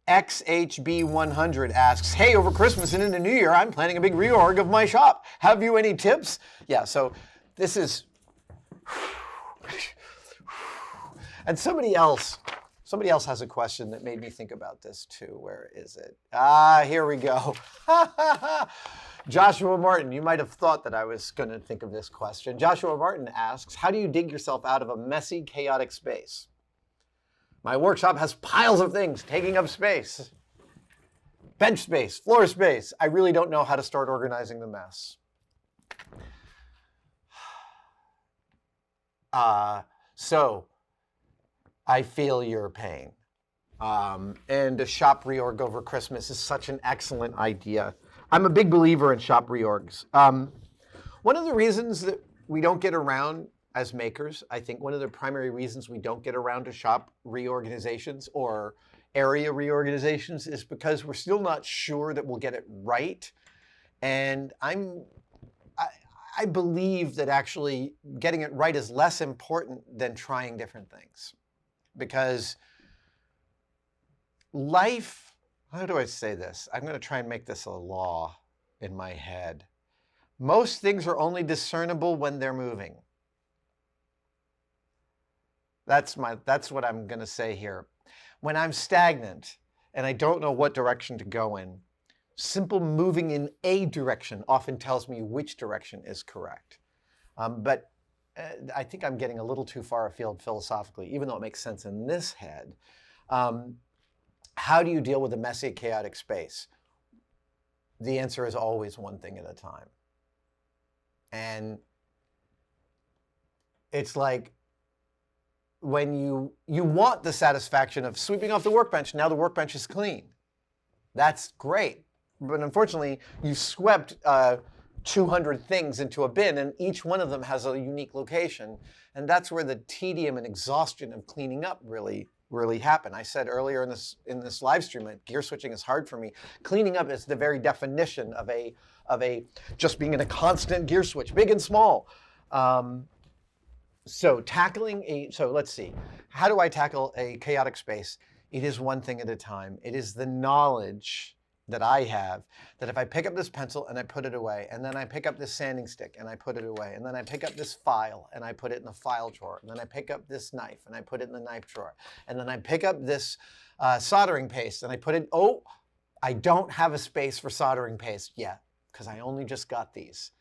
XHB100 asks, hey, over Christmas and into New Year, I'm planning a big reorg of my shop. Have you any tips? Yeah, so this is... And somebody else has a question that made me think about this too. Where is it? Here we go. Joshua Martin, you might have thought that I was going to think of this question. Joshua Martin asks, how do you dig yourself out of a messy, chaotic space? My workshop has piles of things taking up space. Bench space, floor space. I really don't know how to start organizing the mess. So I feel your pain. And a shop reorg over Christmas is such an excellent idea. I'm a big believer in shop reorgs. One of the reasons that we don't get around as makers, I think one of the primary reasons we don't get around to shop reorganizations or area reorganizations is because we're still not sure that we'll get it right. And I believe that actually getting it right is less important than trying different things. Because life, how do I say this? I'm going to try and make this a law in my head. Most things are only discernible when they're moving. That's what I'm going to say here. When I'm stagnant and I don't know what direction to go in, simple moving in a direction often tells me which direction is correct. But I think I'm getting a little too far afield philosophically, even though it makes sense in this head. How do you deal with a messy, chaotic space? The answer is always one thing at a time. And it's like when you want the satisfaction of sweeping off the workbench, now the workbench is clean. That's great. But unfortunately, you swept 200 things into a bin, and each one of them has a unique location. And that's where the tedium and exhaustion of cleaning up really happen. I said earlier in this live stream that gear switching is hard for me. Cleaning up is the very definition of a just being in a constant gear switch, big and small. So let's see. How do I tackle a chaotic space? It is one thing at a time. It is the knowledge that I have that if I pick up this pencil and I put it away, and then I pick up this sanding stick and I put it away, and then I pick up this file and I put it in the file drawer, and then I pick up this knife and I put it in the knife drawer, and then I pick up this soldering paste and I put it, I don't have a space for soldering paste yet because I only just got these.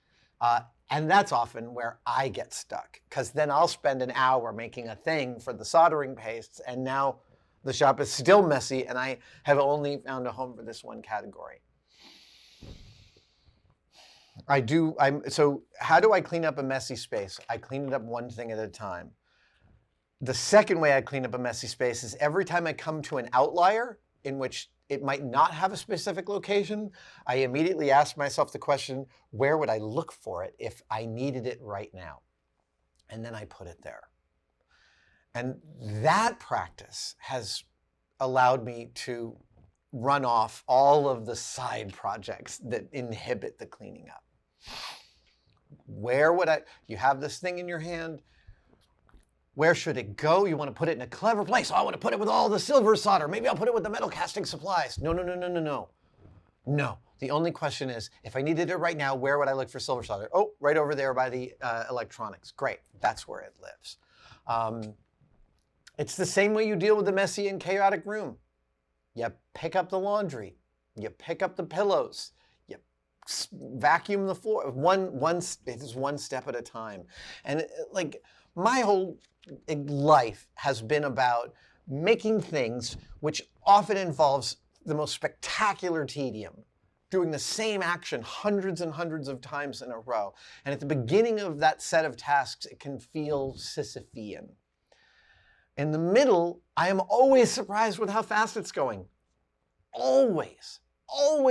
And that's often where I get stuck, because then I'll spend an hour making a thing for the soldering pastes, and now the shop is still messy, and I have only found a home for this one category. So how do I clean up a messy space? I clean it up one thing at a time. The second way I clean up a messy space is every time I come to an outlier in which it might not have a specific location, I immediately ask myself the question, where would I look for it if I needed it right now? And then I put it there. And that practice has allowed me to run off all of the side projects that inhibit the cleaning up. You have this thing in your hand, where should it go? You want to put it in a clever place. I want to put it with all the silver solder. Maybe I'll put it with the metal casting supplies. No. No. The only question is, if I needed it right now, where would I look for silver solder? Right over there by the electronics. Great. That's where it lives. It's the same way you deal with the messy and chaotic room. You pick up the laundry. You pick up the pillows. You vacuum the floor. It is one step at a time. And my whole life has been about making things which often involves the most spectacular tedium, doing the same action hundreds and hundreds of times in a row. And at the beginning of that set of tasks, it can feel Sisyphean. In the middle, I am always surprised with how fast it's going. Always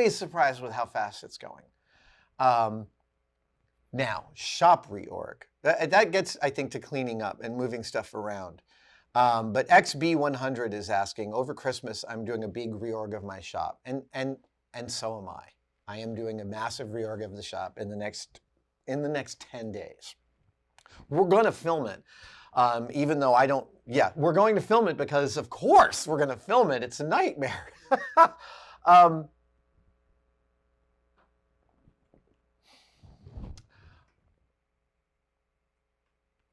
surprised with how fast it's going. Now, shop reorg. That gets, I think, to cleaning up and moving stuff around. But XB100 is asking, over Christmas, I'm doing a big reorg of my shop. And so am I. I am doing a massive reorg of the shop in the next 10 days. We're going to film it. Even though we're going to film it because, of course, we're going to film it. It's a nightmare. um,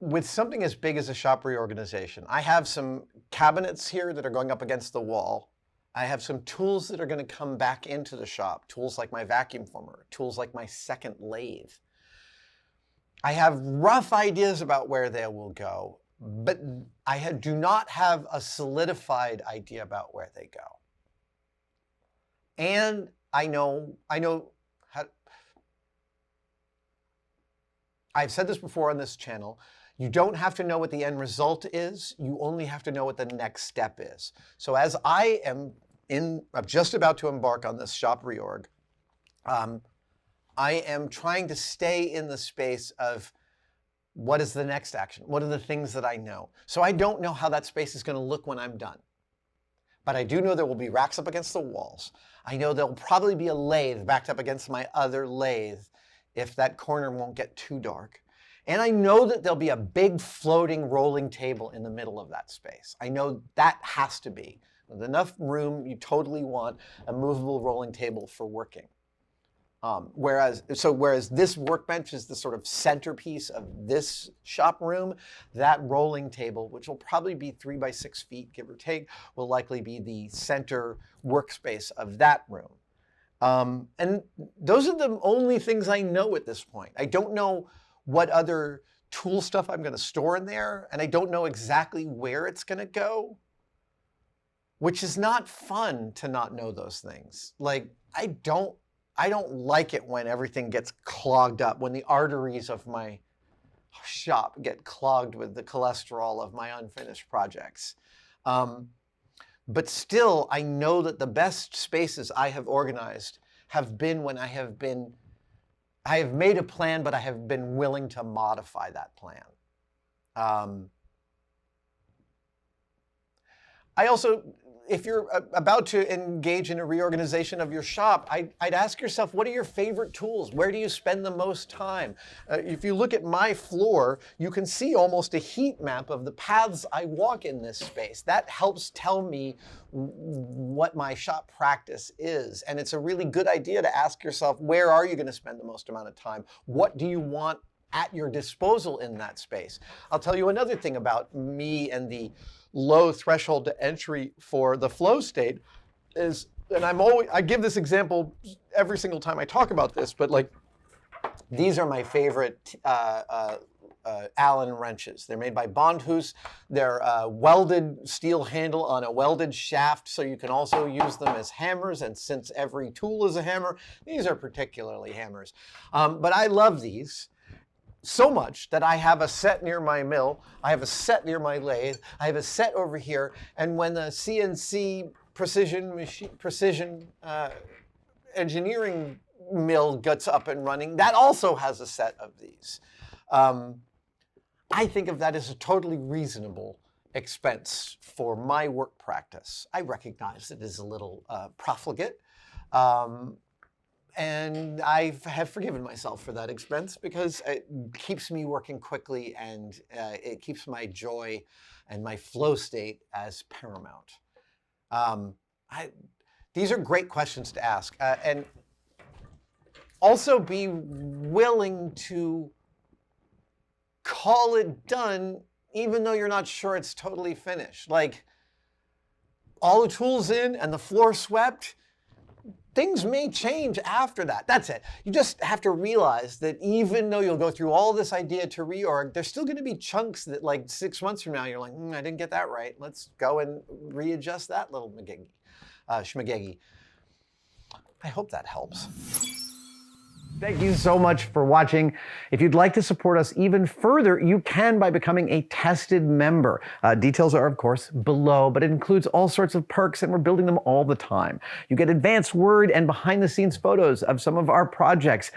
with something as big as a shop reorganization, I have some cabinets here that are going up against the wall. I have some tools that are going to come back into the shop, tools like my vacuum former, tools like my second lathe. I have rough ideas about where they will go, but I do not have a solidified idea about where they go. And I know how, I've said this before on this channel, you don't have to know what the end result is, you only have to know what the next step is. So as I'm just about to embark on this shop reorg, I am trying to stay in the space of what is the next action? What are the things that I know? So I don't know how that space is going to look when I'm done. But I do know there will be racks up against the walls. I know there'll probably be a lathe backed up against my other lathe if that corner won't get too dark. And I know that there'll be a big floating rolling table in the middle of that space. I know that has to be. With enough room, you totally want a movable rolling table for working. Whereas this workbench is the sort of centerpiece of this shop room, that rolling table, which will probably be 3 by 6 feet, give or take, will likely be the center workspace of that room. And those are the only things I know at this point. I don't know what other tool stuff I'm going to store in there, and I don't know exactly where it's going to go, which is not fun to not know those things. Like, I don't like it when everything gets clogged up, when the arteries of my shop get clogged with the cholesterol of my unfinished projects. But still, I know that the best spaces I have organized have been when I have made a plan, but I have been willing to modify that plan. I also, if you're about to engage in a reorganization of your shop, I'd ask yourself, what are your favorite tools? Where do you spend the most time? If you look at my floor, you can see almost a heat map of the paths I walk in this space. That helps tell me what my shop practice is. And it's a really good idea to ask yourself, where are you going to spend the most amount of time? What do you want at your disposal in that space? I'll tell you another thing about me and the low threshold to entry for the flow state is, and I give this example every single time I talk about this, but like, these are my favorite Allen wrenches. They're made by Bondhus. They're welded steel handle on a welded shaft, so you can also use them as hammers, and since every tool is a hammer, these are particularly hammers. But I love these so much that I have a set near my mill, I have a set near my lathe, I have a set over here, and when the CNC precision engineering mill gets up and running, that also has a set of these. I think of that as a totally reasonable expense for my work practice. I recognize it is a little profligate, and I have forgiven myself for that expense because it keeps me working quickly, and it keeps my joy and my flow state as paramount. These are great questions to ask. And also be willing to call it done even though you're not sure it's totally finished. Like, all the tools in and the floor swept, things may change after that. That's it. You just have to realize that even though you'll go through all this idea to reorg, there's still going to be chunks that, like 6 months from now, you're like, I didn't get that right. Let's go and readjust that little schmagegi. I hope that helps. Thank you so much for watching. If you'd like to support us even further, you can by becoming a tested member. Details are, of course, below, but it includes all sorts of perks, and we're building them all the time. You get advanced word and behind-the-scenes photos of some of our projects.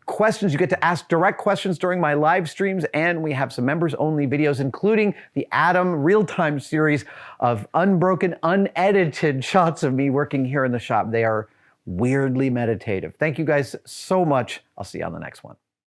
Questions, you get to ask direct questions during my live streams, and we have some members-only videos, including the Adam real-time series of unbroken, unedited shots of me working here in the shop. They are weirdly meditative. Thank you guys so much. I'll see you on the next one.